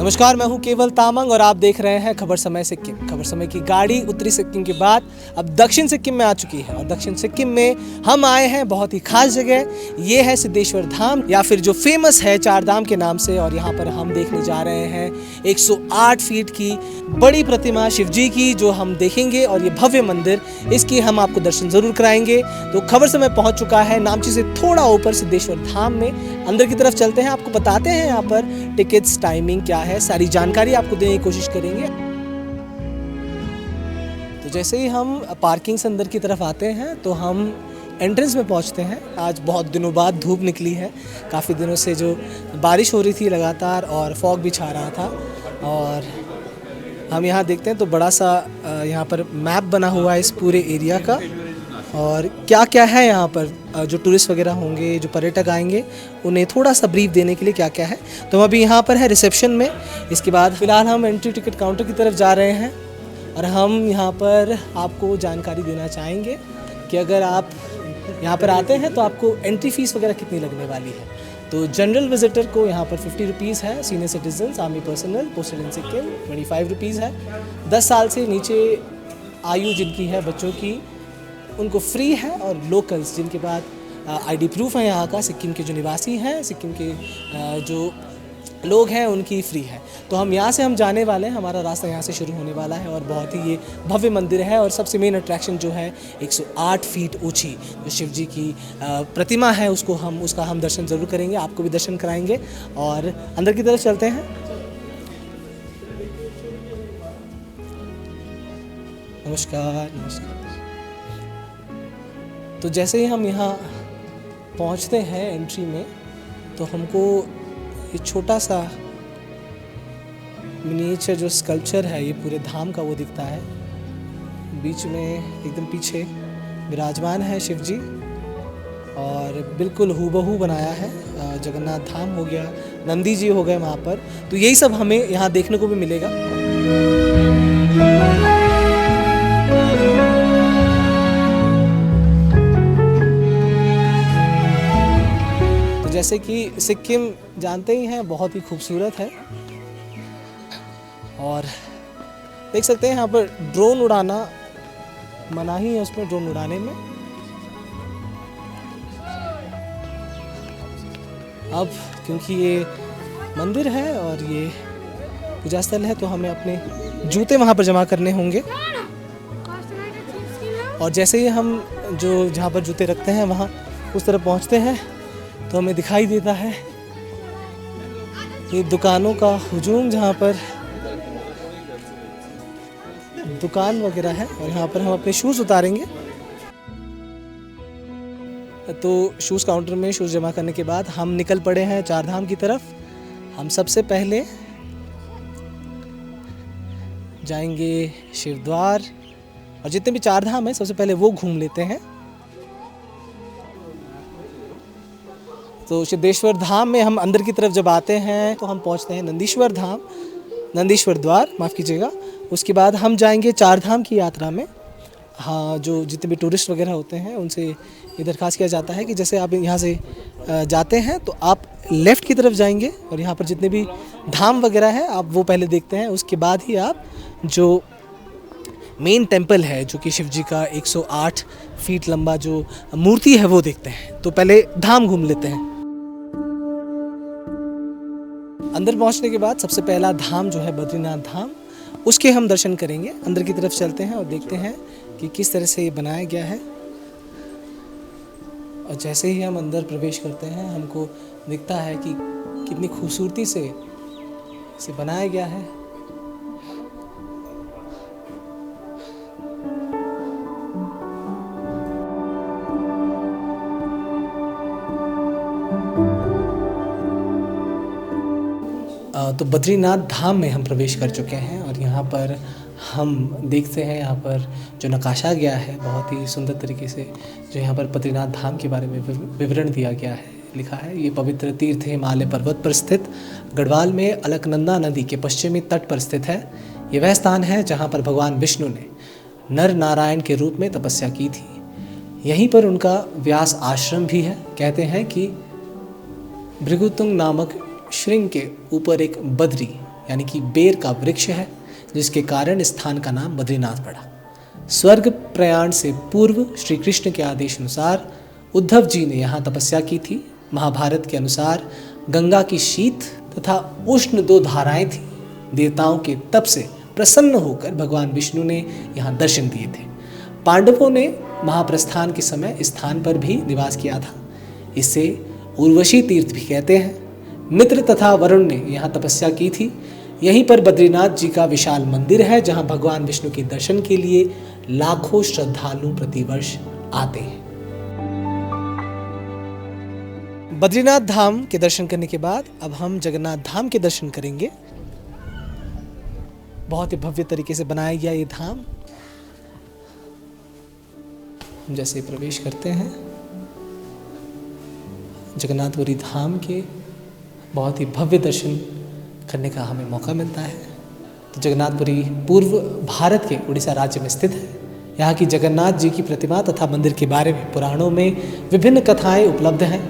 नमस्कार, मैं हूं केवल तामंग और आप देख रहे हैं खबर समय सिक्किम। खबर समय की गाड़ी उत्तरी सिक्किम के बाद अब दक्षिण सिक्किम में आ चुकी है और दक्षिण सिक्किम में हम आए हैं बहुत ही खास जगह। ये है सिद्धेश्वर धाम या फिर जो फेमस है चार धाम के नाम से। और यहाँ पर हम देखने जा रहे हैं 108 फीट की बड़ी प्रतिमा शिव जी की जो हम देखेंगे और ये भव्य मंदिर, इसकी हम आपको दर्शन जरूर कराएंगे। तो खबर समय पहुँच चुका है नामची से थोड़ा ऊपर सिद्धेश्वर धाम में। अंदर की तरफ चलते हैं, आपको बताते हैं यहाँ पर टिकट्स, टाइमिंग क्या है, सारी जानकारी आपको देने की कोशिश करेंगे। तो जैसे ही हम पार्किंग से अंदर की तरफ आते हैं तो हम एंट्रेंस में पहुंचते हैं। आज बहुत दिनों बाद धूप निकली है, काफ़ी दिनों से जो बारिश हो रही थी लगातार और फॉग भी छा रहा था। और हम यहाँ देखते हैं तो बड़ा सा यहाँ पर मैप बना हुआ है इस पूरे एरिया का और क्या क्या है यहाँ पर। जो टूरिस्ट वगैरह होंगे, जो पर्यटक आएंगे, उन्हें थोड़ा सा ब्रीफ देने के लिए क्या क्या है। तो हम अभी यहाँ पर है रिसेप्शन में। इसके बाद फ़िलहाल हम एंट्री टिकट काउंटर की तरफ जा रहे हैं और हम यहाँ पर आपको जानकारी देना चाहेंगे कि अगर आप यहाँ पर आते हैं तो आपको एंट्री फ़ीस वगैरह कितनी लगने वाली है। तो जनरल विजिटर को यहाँ पर 50 रुपीज़ है, senior citizens, army personnel, posted in Sikkim 25 rupees है। 10 साल से नीचे आयु जिनकी है बच्चों की, उनको फ्री है। और लोकल्स जिनके बाद आईडी प्रूफ है यहाँ का, सिक्किम के जो निवासी हैं, सिक्किम के जो लोग हैं, उनकी फ्री है। तो हम यहाँ से जाने वाले हैं, हमारा रास्ता यहाँ से शुरू होने वाला है और बहुत ही ये भव्य मंदिर है। और सबसे मेन अट्रैक्शन जो है 108 फीट ऊंची जो शिव जी की प्रतिमा है, उसका हम दर्शन ज़रूर करेंगे, आपको भी दर्शन कराएंगे। और अंदर की तरफ चलते हैं। नमस्कार। तो जैसे ही हम यहाँ पहुँचते हैं एंट्री में तो हमको ये छोटा सा मिनिएचर जो स्कल्पचर है ये पूरे धाम का वो दिखता है। बीच में एकदम पीछे विराजमान है शिव जी और बिल्कुल हूबहू बनाया है। जगन्नाथ धाम हो गया, नंदी जी हो गए वहाँ पर। तो यही सब हमें यहाँ देखने को भी मिलेगा। जैसे कि सिक्किम जानते ही हैं बहुत ही खूबसूरत है और देख सकते हैं यहाँ पर ड्रोन उड़ाना मनाही है, उसमें ड्रोन उड़ाने में। अब क्योंकि ये मंदिर है और ये पूजा स्थल है तो हमें अपने जूते वहाँ पर जमा करने होंगे। और जैसे ही हम जहाँ पर जूते रखते हैं वहाँ उस तरफ पहुँचते हैं तो हमें दिखाई देता है ये दुकानों का हुजूम, जहाँ पर दुकान वगैरह है। और यहाँ पर हम अपने शूज़ उतारेंगे। तो शूज़ काउंटर में शूज़ जमा करने के बाद हम निकल पड़े हैं चार धाम की तरफ। हम सबसे पहले जाएंगे शिवद्वार और जितने भी चार धाम हैं सबसे पहले वो घूम लेते हैं। तो सिद्धेश्वर धाम में हम अंदर की तरफ जब आते हैं तो हम पहुंचते हैं नंदीश्वर धाम, नंदीश्वर द्वार, माफ़ कीजिएगा। उसके बाद हम जाएंगे चार धाम की यात्रा में। हाँ, जो जितने भी टूरिस्ट वगैरह होते हैं उनसे ये दरख्वास्त किया जाता है कि जैसे आप यहाँ से जाते हैं तो आप लेफ़्ट की तरफ जाएंगे और यहाँ पर जितने भी धाम वगैरह हैं आप वो पहले देखते हैं। उसके बाद ही आप जो मेन टेम्पल है जो कि शिव जी का 108 फीट लंबा जो मूर्ति है वो देखते हैं। तो पहले धाम घूम लेते हैं। अंदर पहुंचने के बाद सबसे पहला धाम जो है बद्रीनाथ धाम, उसके हम दर्शन करेंगे। अंदर की तरफ चलते हैं और देखते हैं कि किस तरह से ये बनाया गया है। और जैसे ही हम अंदर प्रवेश करते हैं हमको दिखता है कि कितनी खूबसूरती से इसे बनाया गया है। तो बद्रीनाथ धाम में हम प्रवेश कर चुके हैं और यहाँ पर हम देखते हैं यहाँ पर जो नकाशा गया है बहुत ही सुंदर तरीके से, जो यहाँ पर बद्रीनाथ धाम के बारे में विवरण दिया गया है। लिखा है, ये पवित्र तीर्थ हिमालय पर्वत पर स्थित गढ़वाल में अलकनंदा नदी के पश्चिमी तट पर स्थित है। ये वह स्थान है जहाँ पर भगवान विष्णु ने नर नारायण के रूप में तपस्या की थी। यहीं पर उनका व्यास आश्रम भी है। कहते हैं कि भृगुतुंग नामक श्रृंग के ऊपर एक बद्री यानी कि बेर का वृक्ष है, जिसके कारण स्थान का नाम बद्रीनाथ पड़ा। स्वर्ग प्रयाण से पूर्व श्री कृष्ण के आदेश अनुसार उद्धव जी ने यहाँ तपस्या की थी। महाभारत के अनुसार गंगा की शीत तथा उष्ण 2 धाराएं थी। देवताओं के तप से प्रसन्न होकर भगवान विष्णु ने यहाँ दर्शन दिए थे। पांडवों ने महाप्रस्थान के समय स्थान पर भी निवास किया था। इसे उर्वशी तीर्थ भी कहते हैं। मित्र तथा वरुण ने यहाँ तपस्या की थी। यहीं पर बद्रीनाथ जी का विशाल मंदिर है, जहाँ भगवान विष्णु के दर्शन के लिए लाखों श्रद्धालु प्रतिवर्ष आते हैं। बद्रीनाथ धाम के दर्शन करने के बाद अब हम जगन्नाथ धाम के दर्शन करेंगे। बहुत ही भव्य तरीके से बनाया गया ये धाम। हम जैसे प्रवेश करते हैं जगन्नाथपुरी धाम के, बहुत ही भव्य दर्शन करने का हमें मौका मिलता है। तो जगन्नाथपुरी पूर्व भारत के उड़ीसा राज्य में स्थित है। यहाँ की जगन्नाथ जी की प्रतिमा तथा मंदिर के बारे में पुराणों में विभिन्न कथाएं उपलब्ध हैं।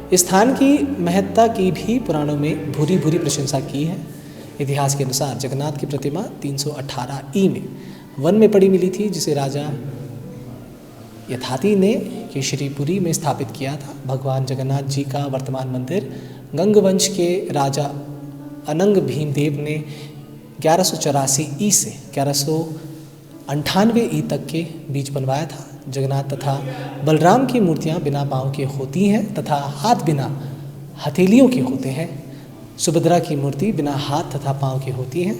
इस स्थान की महत्ता की भी पुराणों में भूरी भूरी प्रशंसा की है। इतिहास के अनुसार जगन्नाथ की प्रतिमा 318 ई में वन में पड़ी मिली थी, जिसे राजा यथाति ने केशरीपुरी में स्थापित किया था। भगवान जगन्नाथ जी का वर्तमान मंदिर गंगवंश के राजा अनंग भीमदेव ने 1184 ई से 1198 ई तक के बीच बनवाया था। जगन्नाथ तथा बलराम की मूर्तियां बिना पाँव के होती हैं तथा हाथ बिना हथेलियों के होते हैं। सुभद्रा की मूर्ति बिना हाथ तथा पाँव की होती हैं।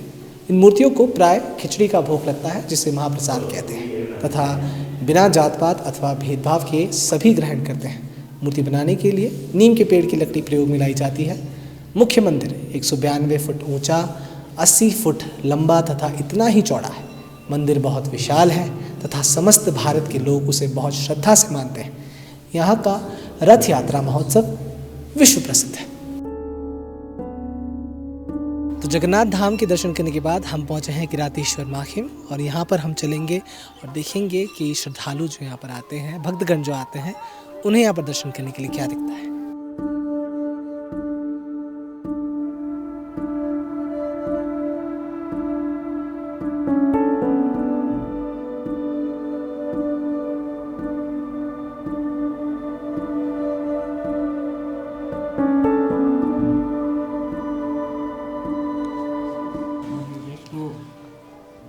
इन मूर्तियों को प्राय खिचड़ी का भोग लगता है, जिसे महाप्रसाद कहते हैं, तथा बिना जात पात अथवा भेदभाव के सभी ग्रहण करते हैं। मूर्ति बनाने के लिए नीम के पेड़ की लकड़ी प्रयोग में लाई जाती है। मुख्य मंदिर 192 फुट ऊंचा, 80 फुट लंबा तथा इतना ही चौड़ा है। मंदिर बहुत विशाल है तथा समस्त भारत के लोग उसे बहुत श्रद्धा से मानते हैं। यहाँ का रथ यात्रा महोत्सव विश्व प्रसिद्ध है। तो जगन्नाथ धाम के दर्शन करने के बाद हम पहुँचे हैं किरातेश्वर माखिम, और यहाँ पर हम चलेंगे और देखेंगे कि श्रद्धालु जो यहाँ पर आते हैं, भक्तगण जो आते हैं, उन्हें यहाँ पर दर्शन करने के लिए क्या दिखता है।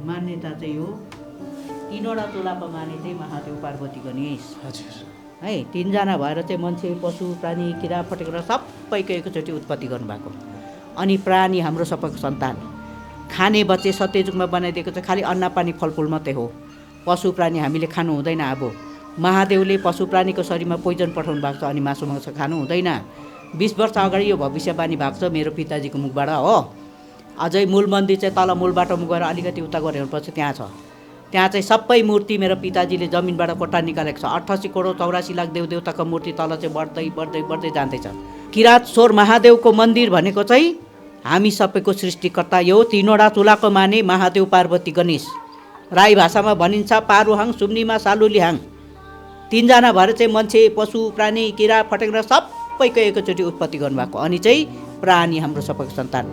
मान्यता चाहिँ हो 3वटा चोलाको माने चाहिँ महादेव पार्वती गणेश है। 3जना भएर चाहिँ मान्छे पशु प्राणी किरा फटेक्रा सबैको एकैचोटि उत्पत्ति गर्नुभएको। अनि प्राणी हाम्रो सबैको सन्तान, खाने बच्चे सत्ययुगमा बनाइदिएको चाहिँ खालि अन्न पानी फलफुल मात्रै हो। पशु प्राणी हामीले खानु हुँदैन। अब महादेवले पशु प्राणीको शरीरमा पोइजन पठाउनु भएको छ, अनि मासु मांस खानु हुँदैन। 20 वर्ष अगाडि यो भविष्यवाणी भएको छ मेरो पिताजीको मुखबाट हो। अझै मूल मन्दिर चाहिँ तल मूल बाटो गएर अलिकति उता गएर हेर्नुपर्छ, त्यहाँ छ। त्यहाँ चाहिँ सबै मूर्ति मेरो पिताजीले जमिनबाट कोठा निकालेको छ। 88 करोड 84 लाख देवदेवताको मूर्ति तल चाहिँ बढ्दै बढ्दै बढ्दै जाँदैछ। किरातश्वर महादेवको मन्दिर भनेको चाहिँ हामी सबैको सृष्टिकर्ता यो 3वटा चुलाको माने महादेव पार्वती गणेश। राई भाषामा भनिन्छ पारुहाङ, सुम्निमा सालुलिहाङ। 3जना भएर चाहिँ मान्छे पशु प्राणी किरा फटेक्रा सबैको एकैचोटि उत्पत्ति गर्नुभएको। अनि चाहिँ प्राणी हाम्रो सबैको सन्तान।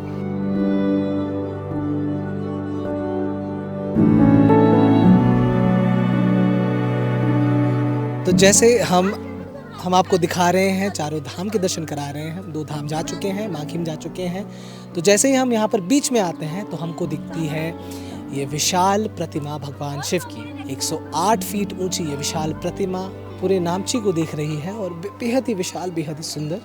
तो जैसे हम आपको दिखा रहे हैं, चारों धाम के दर्शन करा रहे हैं। 2 धाम जा चुके हैं, माखिम जा चुके हैं। तो जैसे ही हम यहाँ पर बीच में आते हैं तो हमको दिखती है ये विशाल प्रतिमा भगवान शिव की। 108 फीट ऊंची ये विशाल प्रतिमा पूरे नामची को देख रही है और बेहद ही विशाल, बेहद ही सुंदर।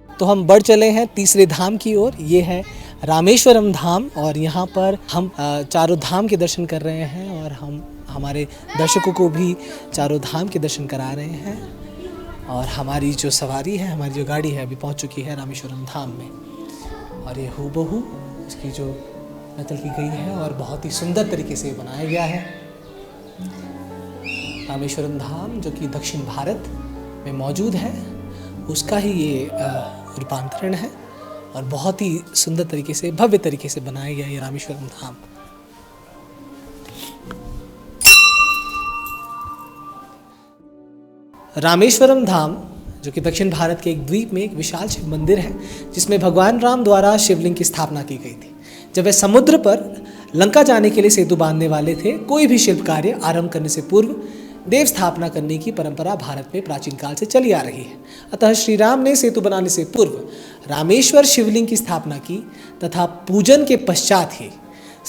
तो हम बढ़ चले हैं तीसरे धाम की ओर। ये है रामेश्वरम धाम, और यहाँ पर हम चारों धाम के दर्शन कर रहे हैं, और हम हमारे दर्शकों को भी चारों धाम के दर्शन करा रहे हैं। और हमारी जो सवारी है, हमारी जो गाड़ी है, अभी पहुँच चुकी है रामेश्वरम धाम में। और ये हूबहू इसकी जो नकल की गई है और बहुत ही सुंदर तरीके से बनाया गया है। रामेश्वरम धाम जो कि दक्षिण भारत में मौजूद है, उसका ही ये रूपांतरण है, और बहुत ही सुंदर तरीके से, भव्य तरीके से बनाया गया ये रामेश्वरम धाम। रामेश्वरम धाम जो कि दक्षिण भारत के एक द्वीप में एक विशाल शिव मंदिर है, जिसमें भगवान राम द्वारा शिवलिंग की स्थापना की गई थी। जब वे समुद्र पर लंका जाने के लिए सेतु बांधने वाले थे, कोई भी शिल्प कार्य आरंभ करने से पूर्व देव स्थापना करने की परंपरा भारत में प्राचीन काल से चली आ रही है। अतः श्री राम ने सेतु बनाने से पूर्व रामेश्वर शिवलिंग की स्थापना की तथा पूजन के पश्चात ही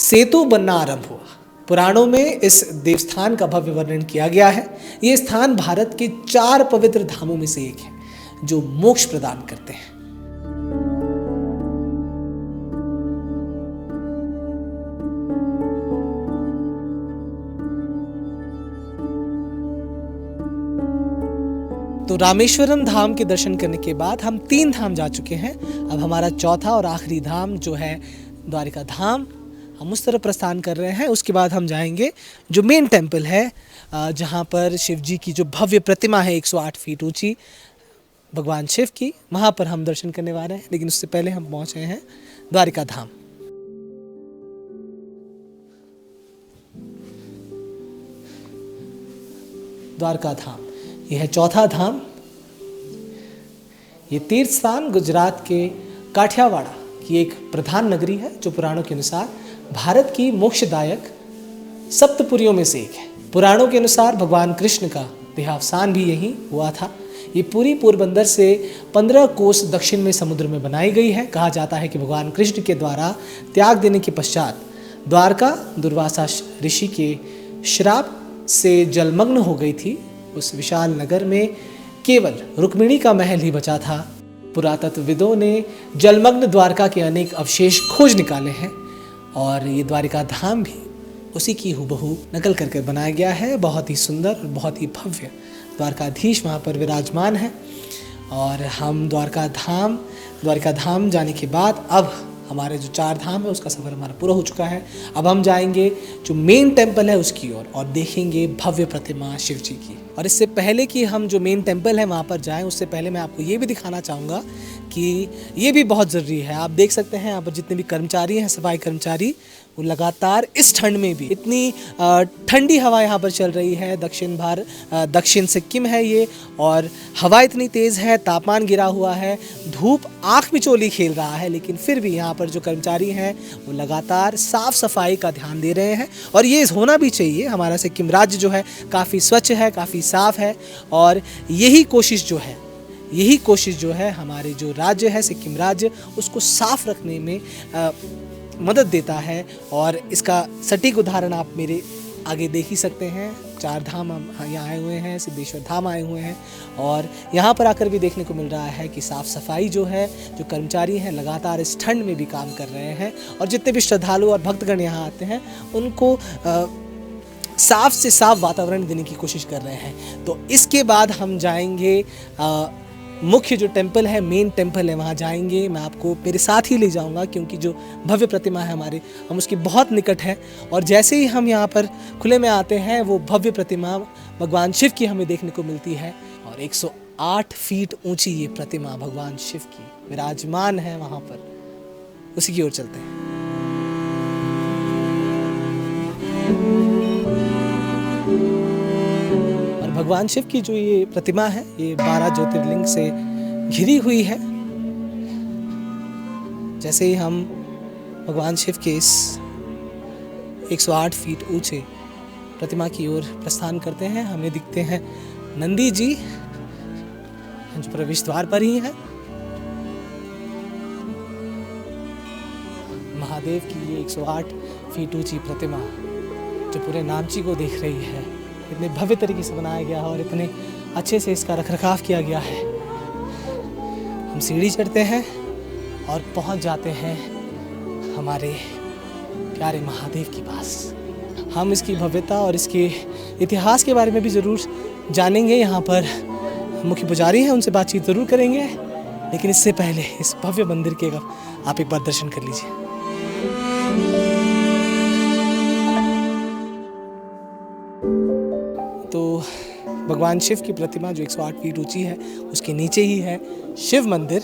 सेतु बनना आरंभ हुआ। पुराणों में इस देवस्थान का भव्य वर्णन किया गया है। ये स्थान भारत के 4 पवित्र धामों में से एक है जो मोक्ष प्रदान करते हैं। तो रामेश्वरम धाम के दर्शन करने के बाद हम 3 धाम जा चुके हैं। अब हमारा चौथा और आखिरी धाम जो है द्वारिका धाम, हम उस तरफ प्रस्थान कर रहे हैं। उसके बाद हम जाएंगे जो मेन टेम्पल है, जहाँ पर शिव जी की जो भव्य प्रतिमा है 108 फीट ऊंची भगवान शिव की, वहाँ पर हम दर्शन करने वाले हैं। लेकिन उससे पहले हम पहुँचे हैं द्वारिका धाम। द्वारका धाम यह है चौथा धाम। ये तीर्थ स्थान गुजरात के काठियावाड़ की एक प्रधान नगरी है, जो पुराणों के अनुसार भारत की मोक्षदायक सप्तपुरियों में से एक है। पुराणों के अनुसार भगवान कृष्ण का देहावसान भी यहीं हुआ था। ये पूरी पोरबंदर से 15 कोस दक्षिण में समुद्र में बनाई गई है। कहा जाता है कि भगवान कृष्ण के द्वारा त्याग देने के पश्चात द्वारका दुर्वासा ऋषि के श्राप से जलमग्न हो गई थी। उस विशाल नगर में केवल रुक्मिणी का महल ही बचा था। पुरातत्वविदों ने जलमग्न द्वारका के अनेक अवशेष खोज निकाले हैं और ये द्वारिका धाम भी उसी की हुबहू नकल करके बनाया गया है। बहुत ही सुंदर और बहुत ही भव्य द्वारकाधीश वहाँ पर विराजमान है। और हम द्वारिका धाम जाने के बाद अब हमारे जो 4 धाम है उसका सफ़र हमारा पूरा हो चुका है। अब हम जाएंगे जो मेन टेम्पल है उसकी ओर और देखेंगे भव्य प्रतिमा शिव जी की। और इससे पहले कि हम जो मेन टेम्पल है वहाँ पर जाएं, उससे पहले मैं आपको ये भी दिखाना चाहूँगा कि ये भी बहुत ज़रूरी है। आप देख सकते हैं यहाँ पर जितने भी कर्मचारी हैं, सफाई कर्मचारी, वो लगातार इस ठंड में भी, इतनी ठंडी हवा यहाँ पर चल रही है। दक्षिण सिक्किम है ये, और हवा इतनी तेज़ है, तापमान गिरा हुआ है, धूप आँख मिचोली खेल रहा है, लेकिन फिर भी यहाँ पर जो कर्मचारी हैं वो लगातार साफ़ सफाई का ध्यान दे रहे हैं। और ये होना भी चाहिए। हमारा सिक्किम राज्य जो है काफ़ी स्वच्छ है, काफ़ी साफ़ है, और यही कोशिश जो है हमारे जो राज्य है सिक्किम राज्य, उसको साफ़ रखने में मदद देता है। और इसका सटीक उदाहरण आप मेरे आगे देख ही सकते हैं। 4 धाम हम यहाँ आए हुए हैं, सिद्धेश्वर धाम आए हुए हैं, और यहाँ पर आकर भी देखने को मिल रहा है कि साफ़ सफाई जो है, जो कर्मचारी हैं लगातार इस ठंड में भी काम कर रहे हैं। और जितने भी श्रद्धालु और भक्तगण यहाँ आते हैं उनको साफ़ से साफ़ वातावरण देने की कोशिश कर रहे हैं। तो इसके बाद हम जाएंगे मुख्य जो टेम्पल है, मेन टेम्पल है, वहाँ जाएंगे। मैं आपको मेरे साथ ही ले जाऊँगा क्योंकि जो भव्य प्रतिमा है हमारे, हम उसके बहुत निकट है। और जैसे ही हम यहाँ पर खुले में आते हैं, वो भव्य प्रतिमा भगवान शिव की हमें देखने को मिलती है। और 108 फीट ऊंची ये प्रतिमा भगवान शिव की विराजमान है वहाँ पर। उसी की ओर चलते हैं। भगवान शिव की जो ये प्रतिमा है, ये 12 ज्योतिर्लिंग से घिरी हुई है। जैसे ही हम भगवान शिव के इस 108 फीट ऊंचे प्रतिमा की ओर प्रस्थान करते हैं, हमें दिखते हैं नंदी जी जो प्रवेश द्वार पर ही हैं। महादेव की ये 108 फीट ऊंची प्रतिमा जो पूरे नामची को देख रही है, इतने भव्य तरीके से बनाया गया है और इतने अच्छे से इसका रखरखाव किया गया है। हम सीढ़ी चढ़ते हैं और पहुंच जाते हैं हमारे प्यारे महादेव के पास। हम इसकी भव्यता और इसके इतिहास के बारे में भी ज़रूर जानेंगे। यहाँ पर मुख्य पुजारी हैं, उनसे बातचीत ज़रूर करेंगे। लेकिन इससे पहले इस भव्य मंदिर के आप एक बार दर्शन कर लीजिए। तो भगवान शिव की प्रतिमा जो 108 फीट ऊंची है, उसके नीचे ही है शिव मंदिर।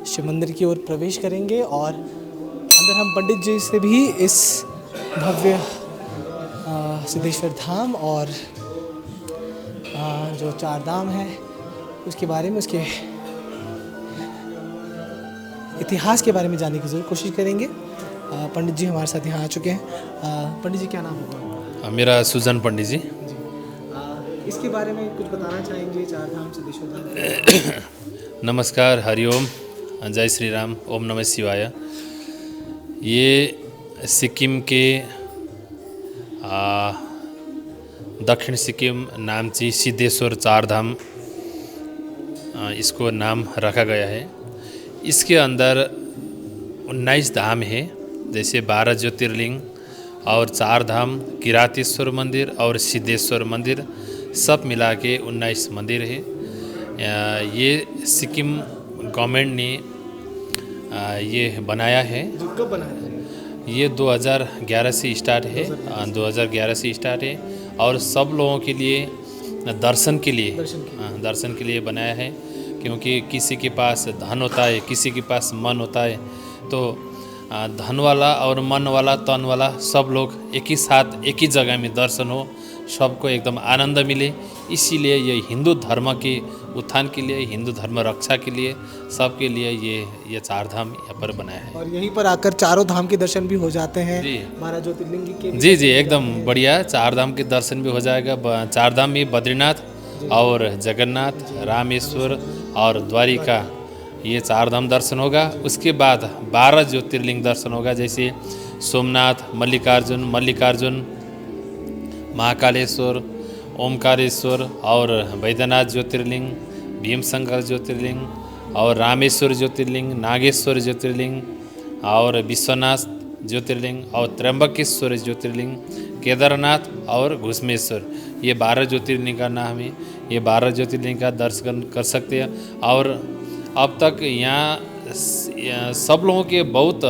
शिव मंदिर की ओर प्रवेश करेंगे और अंदर हम पंडित जी से भी इस भव्य सिद्धेश्वर धाम और जो 4 धाम है उसके बारे में, उसके इतिहास के बारे में जानने की ज़रूर कोशिश करेंगे। पंडित जी हमारे साथ यहाँ आ चुके हैं। पंडित जी क्या नाम होगा? मेरा सुजन पंडित जी। इसके बारे में कुछ बताना चाहेंगे, चार धाम से देशों? नमस्कार, हरिओम, जय श्री राम, ओम नमः शिवाय। ये सिक्किम के दक्षिण सिक्किम नाम्ची सिद्धेश्वर चार धाम इसको नाम रखा गया है। इसके अंदर 19 धाम है, जैसे 12 ज्योतिर्लिंग और 4 धाम, किरातेश्वर मंदिर और सिद्धेश्वर मंदिर, सब मिला के 19 मंदिर है। ये सिक्किम गवर्नमेंट ने ये बनाया है। कब बनाया है? ये 2011 से स्टार्ट है, 2011 से स्टार्ट है और सब लोगों के लिए दर्शन के लिए बनाया है। क्योंकि किसी के पास धन होता है, किसी के पास मन होता है, तो धन वाला और मन वाला, तन वाला सब लोग एक ही साथ एक ही जगह में दर्शन हो, सबको एकदम आनंद मिले। इसीलिए ये हिंदू धर्म के उत्थान के लिए, हिंदू धर्म रक्षा के लिए, सबके लिए ये चार धाम यहाँ पर बनाया है। और यहीं पर आकर चारों धाम के दर्शन भी हो जाते हैं। जी 12 ज्योतिर्लिंग के जी एकदम बढ़िया, चार धाम के दर्शन भी हो जाएगा। चार धाम में बद्रीनाथ और जगन्नाथ, रामेश्वर और द्वारिका, ये चार धाम दर्शन होगा। उसके बाद 12 ज्योतिर्लिंग दर्शन होगा, जैसे सोमनाथ, मल्लिकार्जुन, महाकालेश्वर, ओमकारेश्वर और वैद्यनाथ ज्योतिर्लिंग, भीमशंकर ज्योतिर्लिंग और रामेश्वर ज्योतिर्लिंग, नागेश्वर ज्योतिर्लिंग और विश्वनाथ ज्योतिर्लिंग और त्र्यंबकेश्वर ज्योतिर्लिंग, केदारनाथ और घुसमेश्वर, ये 12 ज्योतिर्लिंग का नाम है। ये 12 ज्योतिर्लिंग का दर्शन कर सकते हैं। और अब तक यहाँ सब लोगों के बहुत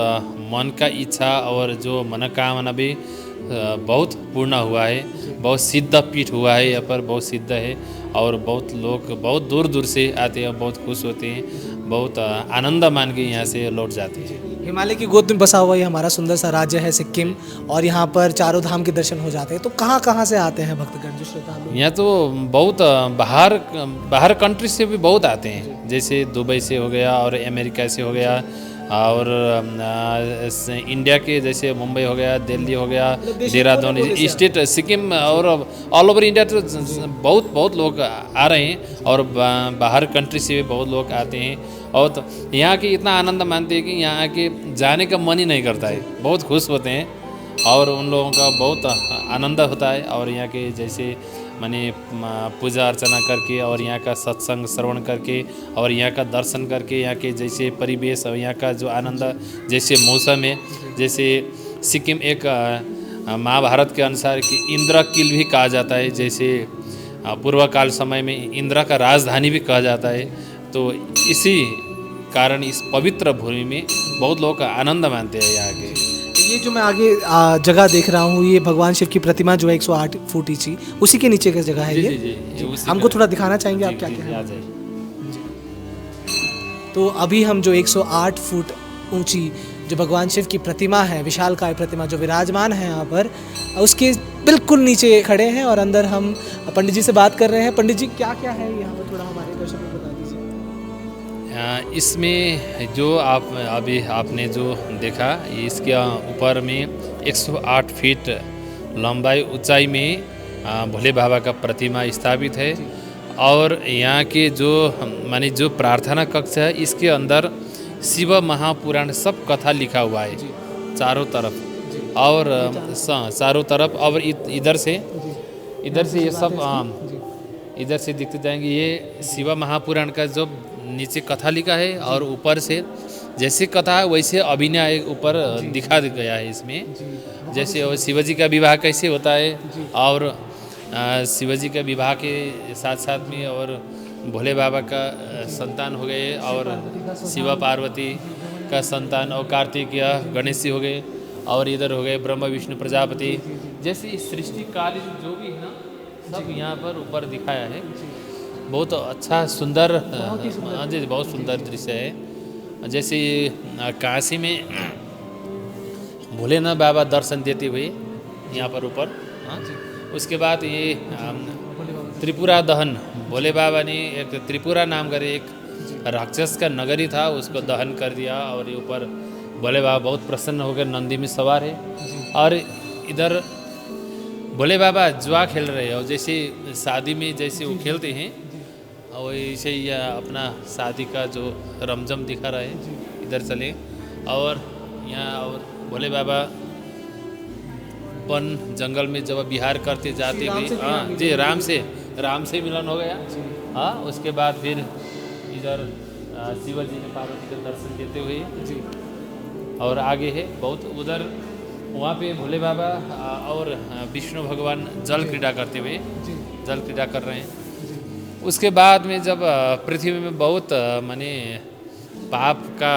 मन का इच्छा और जो मनोकामना भी बहुत पूर्ण हुआ है। बहुत सिद्ध पीठ हुआ है, यहाँ पर बहुत सिद्ध है और बहुत लोग बहुत दूर दूर से आते हैं, बहुत खुश होते हैं, बहुत आनंद मान के यहाँ से लौट जाते हैं। हिमालय की गोद में बसा हुआ ये हमारा सुंदर सा राज्य है सिक्किम, और यहाँ पर चारों धाम के दर्शन हो जाते हैं। तो कहाँ कहाँ से आते हैं भक्तगण, जो श्रोता लोग? यहाँ तो बहुत बाहर कंट्री से भी बहुत आते हैं, जैसे दुबई से हो गया और अमेरिका से हो गया और इंडिया के जैसे मुंबई हो गया, दिल्ली हो गया, देहरादून, स्टेट सिक्किम और ऑल ओवर इंडिया। तो बहुत लोग आ रहे हैं और बाहर कंट्री से भी बहुत लोग आते हैं। और तो यहाँ के इतना आनंद मानते हैं कि यहाँ के जाने का मन ही नहीं करता है, बहुत खुश होते हैं और उन लोगों का बहुत आनंद होता है। और यहाँ के जैसे माने पूजा अर्चना करके और यहाँ का सत्संग श्रवण करके और यहाँ का दर्शन करके, यहाँ के जैसे परिवेश और यहाँ का जो आनंद, जैसे मौसम है, जैसे सिक्किम एक महाभारत के अनुसार कि इंद्र किल भी कहा जाता है, जैसे पूर्व काल समय में इंद्र का राजधानी भी कहा जाता है। तो इसी कारण इस पवित्र भूमि में बहुत लोग आनंद मानते हैं यहाँ के। ये जो मैं आगे जगह देख रहा हूँ, ये भगवान शिव की प्रतिमा जो है 108 फुट ऊंची, उसी के नीचे की जगह है। ये हमको थोड़ा दिखाना चाहेंगे आप क्या क्या है? तो अभी हम जो 108 फुट ऊंची जो भगवान शिव की प्रतिमा है, विशालकाय प्रतिमा जो विराजमान है यहाँ पर, उसके बिल्कुल नीचे खड़े हैं और अंदर हम पंडित जी से बात कर रहे हैं। पंडित जी क्या क्या है यहाँ पर, थोड़ा हमारे दर्शकों को बता दीजिए। इसमें जो आपने जो देखा, इसके ऊपर में 108 फीट लंबाई ऊंचाई में भोले बाबा का प्रतिमा स्थापित है। और यहाँ के जो माने जो प्रार्थना कक्ष है, इसके अंदर शिव महापुराण सब कथा लिखा हुआ है चारों तरफ और चारों तरफ। और इधर से ये सब इधर से दिखते जाएंगे, ये शिव महापुराण का जो नीचे कथा लिखा है और ऊपर से जैसे कथा है वैसे अभिनय ऊपर दिखा गया है इसमें। जैसे शिवजी का विवाह कैसे होता है और शिवजी का विवाह के साथ साथ में और भोले बाबा का संतान हो गए और शिव पार्वती का संतान और कार्तिकेय गणेश जी हो गए और इधर हो गए ब्रह्मा विष्णु प्रजापति। जैसे सृष्टि काल जो भी है ना, सब यहाँ पर ऊपर दिखाया है। बहुत अच्छा सुंदर, बहुत सुंदर दृश्य है। जैसे काशी में भोलेनाथ बाबा दर्शन देते हुए यहाँ पर ऊपर, उसके बाद ये त्रिपुरा दहन, भोले बाबा ने एक त्रिपुरा नाम करे एक राक्षस का नगरी था, उसको दहन कर दिया। और ये ऊपर भोले बाबा बहुत प्रसन्न होकर नंदी में सवार है। और इधर भोले बाबा जुआ खेल रहे हैं, और जैसे शादी में जैसे वो खेलते हैं वैसे ही अपना शादी का जो रमझम दिखा रहे हैं। इधर चले और यहाँ और भोले बाबा वन जंगल में जब विहार करते जाते थे, हाँ जी, राम से मिलन हो गया। हाँ, उसके बाद फिर इधर शिव जी ने पार्वती का दर्शन देते हुए और आगे है बहुत उधर, वहाँ पे भोले बाबा और विष्णु भगवान जल क्रीड़ा करते हुए जल क्रीड़ा कर रहे हैं। उसके बाद में जब पृथ्वी में बहुत माने पाप का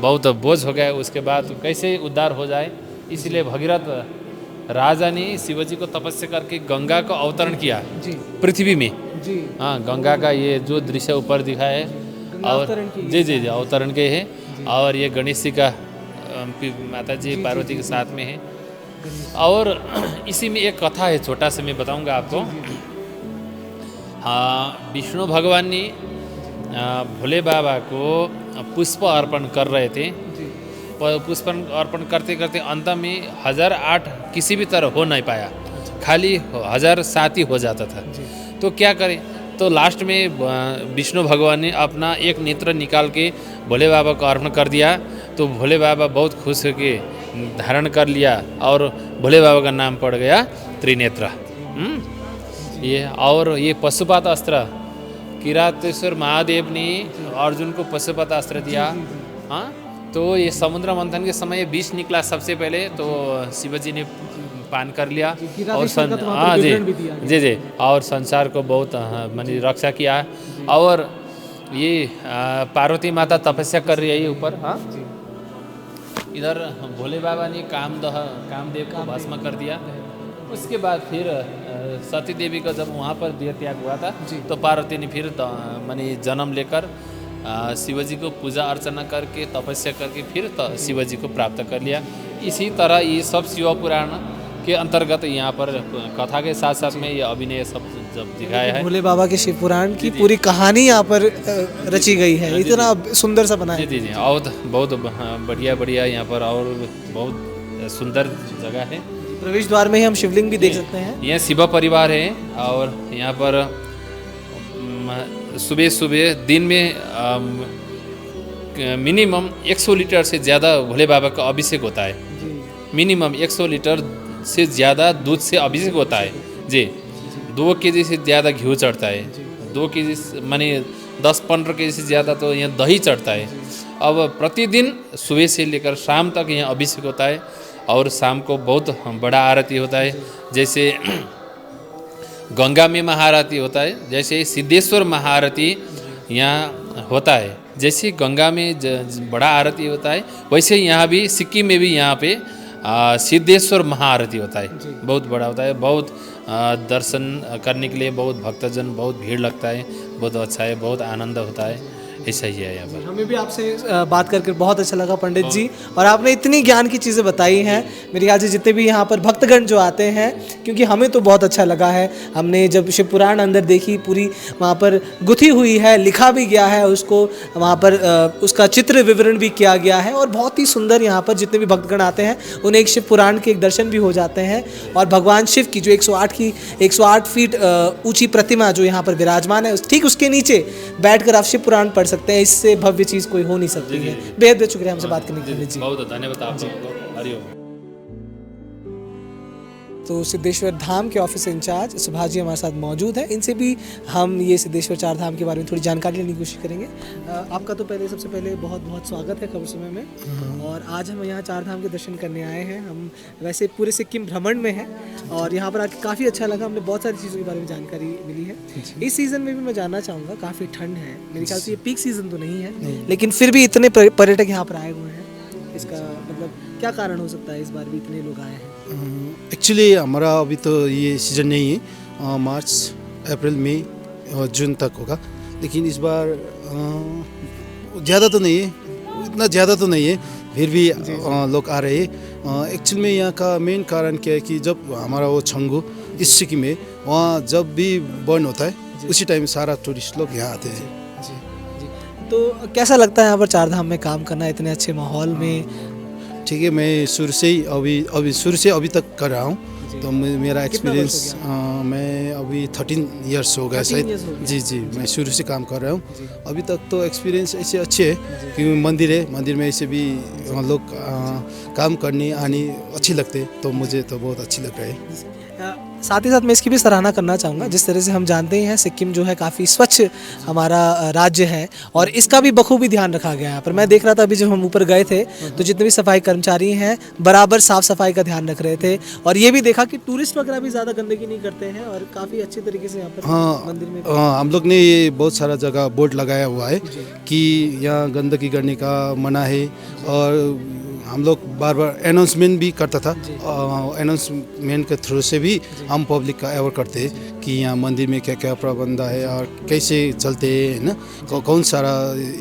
बहुत बोझ हो गया, उसके बाद कैसे उद्धार हो जाए, इसलिए भगीरथ राजा ने शिवजी को तपस्या करके गंगा का अवतरण किया पृथ्वी में। हाँ, गंगा का ये जो दृश्य ऊपर दिखा है और जी अवतरण के है। और ये गणेश जी का माता जी पार्वती के साथ में है। और इसी में एक कथा है, छोटा सा मैं बताऊंगा आपको। हाँ, विष्णु भगवान ने भोले बाबा को पुष्प अर्पण कर रहे थे। पुष्प अर्पण करते करते अंत में 1008 किसी भी तरह हो नहीं पाया, खाली 1007 ही हो जाता था। तो क्या करें, तो लास्ट में विष्णु भगवान ने अपना एक नेत्र निकाल के भोले बाबा को अर्पण कर दिया। तो भोले बाबा बहुत खुश होके धारण कर लिया और भोले बाबा का नाम पड़ गया त्रिनेत्र। ये और ये पशुपत अस्त्र, किरातेश्वर महादेव ने अर्जुन को पशुपत अस्त्र दिया। हाँ, तो ये समुद्र मंथन के समय विष निकला सबसे पहले, तो शिवजी ने पान कर लिया और हाँ जी और संसार को बहुत मानी रक्षा किया। और ये पार्वती माता तपस्या कर रही है ये ऊपर। हाँ, इधर भोले बाबा ने कामदेव को भस्म कर दिया। उसके बाद फिर सती देवी का जब वहाँ पर देह त्याग हुआ था, तो पार्वती ने फिर मानी जन्म लेकर शिवजी को पूजा अर्चना करके तपस्या करके फिर शिवजी को प्राप्त कर लिया। इसी तरह ये सब शिव पुराण के अंतर्गत यहाँ पर कथा के साथ साथ में ये अभिनय सब जब दिखाया है। भोले बाबा के शिव पुराण की पूरी कहानी यहाँ पर रची गई है, इतना सुंदर सा बना है। जी और बहुत बढ़िया यहाँ पर, और बहुत सुंदर जगह है। प्रवेश द्वार में ही हम शिवलिंग भी देख सकते हैं। यहाँ शिव परिवार है और यहाँ पर सुबह दिन में मिनिमम 100 लीटर से ज़्यादा भोले बाबा का अभिषेक होता है। मिनिमम 100 लीटर से ज़्यादा दूध से अभिषेक होता है जी। 2 केजी से ज़्यादा घी चढ़ता है, 2 केजी माने 10-15 केजी से ज़्यादा तो यहाँ दही चढ़ता है। अब प्रतिदिन सुबह से लेकर शाम तक यहाँ अभिषेक होता है और शाम को बहुत बड़ा आरती होता है। जैसे गंगा में महाआरती होता है, जैसे सिद्धेश्वर महाआरती यहाँ होता है। जैसे गंगा में बड़ा आरती होता है, वैसे यहाँ भी सिक्किम में भी यहाँ पे सिद्धेश्वर महाआरती होता है, बहुत बड़ा होता है। बहुत दर्शन करने के लिए बहुत भक्तजन, बहुत भीड़ लगता है, बहुत अच्छा है, बहुत आनंद होता है। ऐसा ही है यहाँ पर। हमें भी आपसे बात करके बहुत अच्छा लगा पंडित जी, और आपने इतनी ज्ञान की चीज़ें बताई हैं। मेरे ख्याल से जितने भी यहाँ पर भक्तगण जो आते हैं, क्योंकि हमें तो बहुत अच्छा लगा है। हमने जब शिव पुराण अंदर देखी, पूरी वहाँ पर गुथी हुई है, लिखा भी गया है उसको, वहाँ पर उसका चित्र विवरण भी किया गया है, और बहुत ही सुंदर यहाँ पर जितने भी भक्तगण आते हैं उन्हें एक शिव पुराण के एक दर्शन भी हो जाते हैं। और भगवान शिव की जो 108 फीट ऊँची प्रतिमा जो यहाँ पर विराजमान है, ठीक उसके नीचे बैठकर आप शिव पुराण पढ़ सकते हैं। इससे भव्य चीज कोई हो नहीं सकती है। बेहद शुक्रिया हमसे बात करने के लिए जी। बहुत धन्यवाद आपको। हरिओम। तो सिद्धेश्वर धाम के ऑफिस इंचार्ज सुभाष जी हमारे साथ मौजूद हैं। इनसे भी हम ये सिद्धेश्वर चार धाम के बारे में थोड़ी जानकारी लेने की कोशिश करेंगे। आपका तो सबसे पहले बहुत बहुत स्वागत है खबर समय में। और आज हम यहाँ चार धाम के दर्शन करने आए हैं। हम वैसे पूरे सिक्किम भ्रमण में हैं और यहाँ पर आके काफ़ी अच्छा लगा। हमने बहुत सारी चीज़ों के बारे में जानकारी मिली है। इस सीज़न में भी मैं जानना चाहूँगा, काफ़ी ठंड है, मेरे ख्याल से ये पीक सीज़न तो नहीं है, लेकिन फिर भी इतने पर्यटक यहाँ पर आए हुए हैं, इसका मतलब क्या कारण हो सकता है इस बार भी इतने लोग आए हैं? एक्चुअली हमारा अभी तो ये सीज़न नहीं है, मार्च अप्रैल मई और जून तक होगा, लेकिन इस बार ज़्यादा तो नहीं है, इतना ज़्यादा तो नहीं है, फिर भी लोग आ रहे हैं। एक्चुअली में यहाँ का मेन कारण क्या है कि जब हमारा वो छंगू इस सिक्किम में, वहाँ जब भी बर्न होता है उसी टाइम सारा टूरिस्ट लोग यहाँ आते हैं। तो कैसा लगता है यहाँ पर चार धाम में काम करना इतने अच्छे माहौल में? ठीक है, मैं शुरू से ही अभी तक कर रहा हूँ, तो मेरा एक्सपीरियंस मैं अभी 13 इयर्स हो गया शायद। जी, मैं शुरू से काम कर रहा हूँ। अभी तक तो एक्सपीरियंस ऐसे अच्छे है, क्योंकि मंदिर है, मंदिर में ऐसे भी लोग काम करने आने अच्छी लगते, तो मुझे तो बहुत अच्छी लग रहा है। साथ ही साथ मैं इसकी भी सराहना करना चाहूँगा, जिस तरह से हम जानते हैं सिक्किम जो है काफ़ी स्वच्छ हमारा राज्य है और इसका भी बखूबी ध्यान रखा गया है। पर मैं देख रहा था अभी जब हम ऊपर गए थे तो जितने भी सफाई कर्मचारी हैं बराबर साफ़ सफाई का ध्यान रख रहे थे, और ये भी देखा कि टूरिस्ट वगैरह भी ज़्यादा गंदगी नहीं करते हैं और काफ़ी अच्छे तरीके से यहाँ पर मंदिर में हम लोग ने ये बहुत सारा जगह बोर्ड लगाया हुआ है कि यहाँ गंदगी करने का मना है, और हम लोग बार बार अनाउंसमेंट भी करता था। अनाउंसमेंट के थ्रू से भी हम पब्लिक का अवेयर करते हैं कि यहाँ मंदिर में क्या क्या प्रबंध है और कैसे चलते हैं, है ना, कौन सारा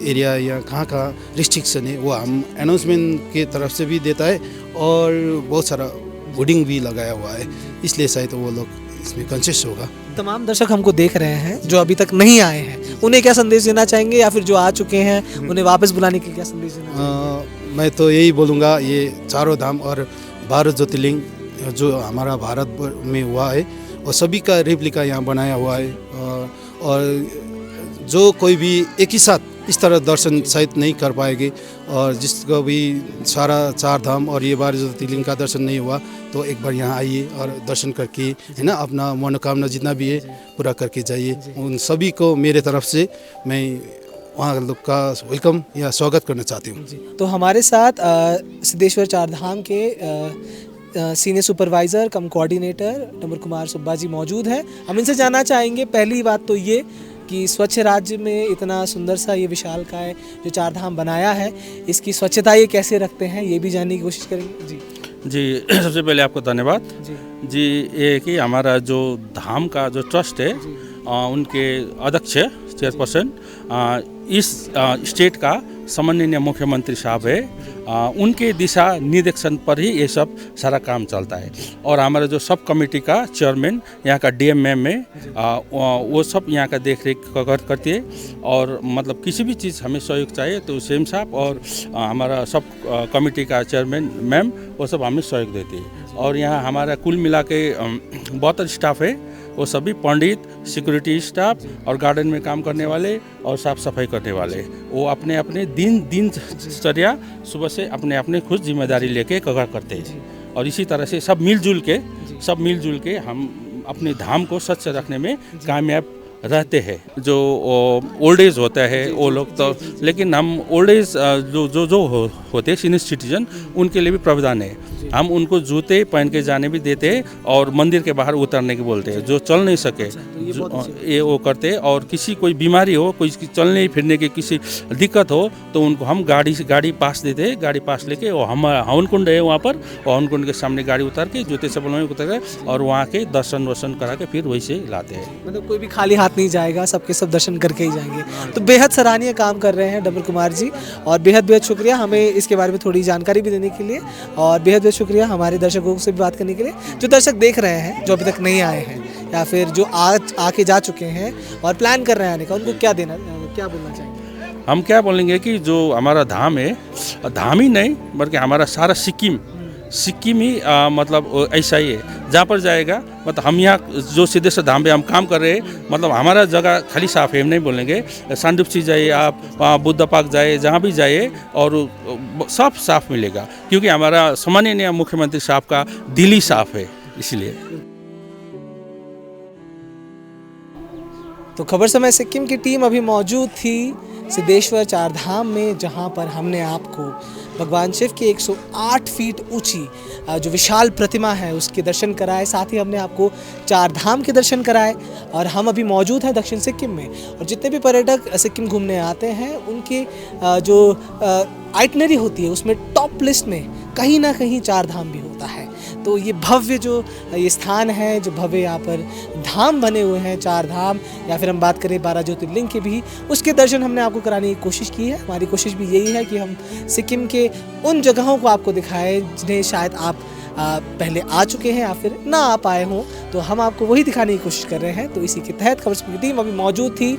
एरिया या कहाँ रिस्ट्रिक्शन है, वो हम अनाउंसमेंट के तरफ से भी देता है, और बहुत सारा होर्डिंग भी लगाया हुआ है, इसलिए शायद वो लोग इसमें कॉन्शियस होगा। तमाम दर्शक हमको देख रहे हैं जो अभी तक नहीं आए हैं, उन्हें क्या संदेश देना चाहेंगे, या फिर जो आ चुके हैं उन्हें वापस बुलाने के क्या संदेश देना चाहेंगे? मैं तो यही बोलूँगा, ये चारों धाम और 12 ज्योतिर्लिंग जो हमारा भारत में हुआ है और सभी का रेप्लिका यहाँ बनाया हुआ है, और जो कोई भी एक ही साथ इस तरह दर्शन शायद नहीं कर पाएंगे, और जिसको भी सारा चार धाम और ये 12 ज्योतिर्लिंग का दर्शन नहीं हुआ तो एक बार यहाँ आइए और दर्शन करके, है ना, अपना मनोकामना जितना भी है पूरा करके जाइए। उन सभी को मेरे तरफ से मैं वहाँ लोग का वेलकम या स्वागत करना चाहती हूँ। तो हमारे साथ सिद्धेश्वर चार धाम के सीनियर सुपरवाइज़र कम कोऑर्डिनेटर डमर कुमार सुब्बा जी मौजूद हैं। हम इनसे जानना चाहेंगे, पहली बात तो ये कि स्वच्छ राज्य में इतना सुंदर सा ये विशालकाय जो चार धाम बनाया है, इसकी स्वच्छता ये कैसे रखते हैं, ये भी जानने की कोशिश करेंगे। जी, सबसे पहले आपको धन्यवाद जी। ये कि हमारा जो धाम का जो ट्रस्ट है, उनके अध्यक्ष चेयरपर्सन इस स्टेट का सम्माननीय मुख्यमंत्री साहब है, उनके दिशा निर्देशन पर ही ये सब सारा काम चलता है। और हमारा जो सब कमेटी का चेयरमैन यहाँ का DMM है, वो सब यहाँ का देख रेख करती है, और मतलब किसी भी चीज़ हमें सहयोग चाहिए तो सेम साहब और हमारा सब कमेटी का चेयरमैन मैम वो सब हमें सहयोग देती है। और यहाँ हमारा कुल मिला के 72 स्टाफ है, वो सभी पंडित, सिक्योरिटी स्टाफ और गार्डन में काम करने वाले और साफ सफाई करने वाले, वो अपने अपने दिनचर्या सुबह से अपने अपने खुद जिम्मेदारी लेके कवर करते हैं। और इसी तरह से सब मिलजुल के हम अपने धाम को स्वच्छ रखने में कामयाब रहते हैं। जो ओल्ड एज होता है वो लोग तो, लेकिन हम ओल्ड एज जो होते हैं सीनियर सिटीजन, उनके लिए भी प्रावधान है। हम उनको जूते पहन के जाने भी देते हैं और मंदिर के बाहर उतरने के बोलते हैं। जो चल नहीं सके ये वो करते हैं, और किसी कोई बीमारी हो, कोई चलने फिरने की किसी दिक्कत हो तो उनको हम गाड़ी पास देते हैं। गाड़ी पास लेके वो हम हवन कुंड है वहाँ पर, हवन कुंड के सामने गाड़ी उतार के जूते चप्पल में उतर के और वहाँ के दर्शन वर्शन करा के फिर वही से लाते हैं। मतलब कोई भी खाली हाथ नहीं जाएगा, सबके सब दर्शन करके ही जाएंगे। तो बेहद सराहनीय काम कर रहे हैं डमर कुमार जी, और बेहद शुक्रिया हमें इसके बारे में थोड़ी जानकारी भी देने के लिए, और बेहद शुक्रिया हमारे दर्शकों से भी बात करने के लिए। जो दर्शक देख रहे हैं जो अभी तक नहीं आए हैं या फिर जो आज आके जा चुके हैं और प्लान कर रहे हैं आने का, उनको क्या बोलना चाहेंगे? हम क्या बोलेंगे कि जो हमारा धाम है, धाम ही नहीं बल्कि हमारा सारा सिक्किम ही मतलब ऐसा ही है। जहाँ पर जाएगा, मतलब हम यहाँ जो सिद्धेश्वर धाम पे हम काम कर रहे हैं, मतलब हमारा जगह खाली साफ है, हम नहीं बोलेंगे। सांडुपसी जाइए आप, वहाँ बुद्ध पार्क जाइए, जहाँ भी जाइए और सब साफ मिलेगा, क्योंकि हमारा सम्माननीय मुख्यमंत्री साहब का दिल ही साफ है, इसलिए। तो खबर समय सिक्किम की टीम अभी मौजूद थी सिद्धेश्वर चार धाम में, जहां पर हमने आपको भगवान शिव की 108 फीट ऊंची जो विशाल प्रतिमा है उसके दर्शन कराए, साथ ही हमने आपको चार धाम के दर्शन कराए। और हम अभी मौजूद हैं दक्षिण सिक्किम में, और जितने भी पर्यटक सिक्किम घूमने आते हैं उनकी जो आइटनरी होती है उसमें टॉप लिस्ट में कहीं ना कहीं चार धाम भी होता है। तो ये भव्य जो ये स्थान है, जो भव्य यहाँ पर धाम बने हुए हैं, चार धाम, या फिर हम बात करें 12 ज्योतिर्लिंग के भी, उसके दर्शन हमने आपको कराने की कोशिश की है। हमारी कोशिश भी यही है कि हम सिक्किम के उन जगहों को आपको दिखाएं जिन्हें शायद आप पहले आ चुके हैं या फिर ना आ पाए हों, तो हम आपको वही दिखाने की कोशिश कर रहे हैं। तो इसी के तहत खबर समय की टीम अभी मौजूद थी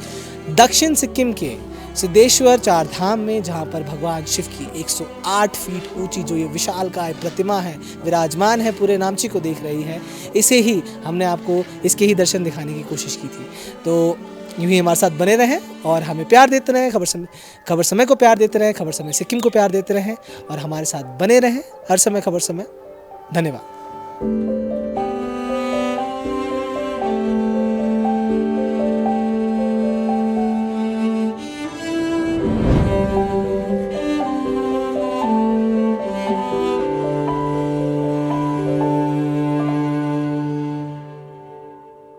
दक्षिण सिक्किम के सिद्धेश्वर चार धाम में, जहां पर भगवान शिव की 108 फीट ऊंची जो ये विशालकाय प्रतिमा है विराजमान है, पूरे नामची को देख रही है। इसे ही हमने आपको इसके ही दर्शन दिखाने की कोशिश की थी। तो यूँ ही हमारे साथ बने रहें और हमें प्यार देते रहें, खबर समय को प्यार देते रहें, खबर समय सिक्किम को प्यार देते रहें और हमारे साथ बने रहें हर समय खबर समय। धन्यवाद।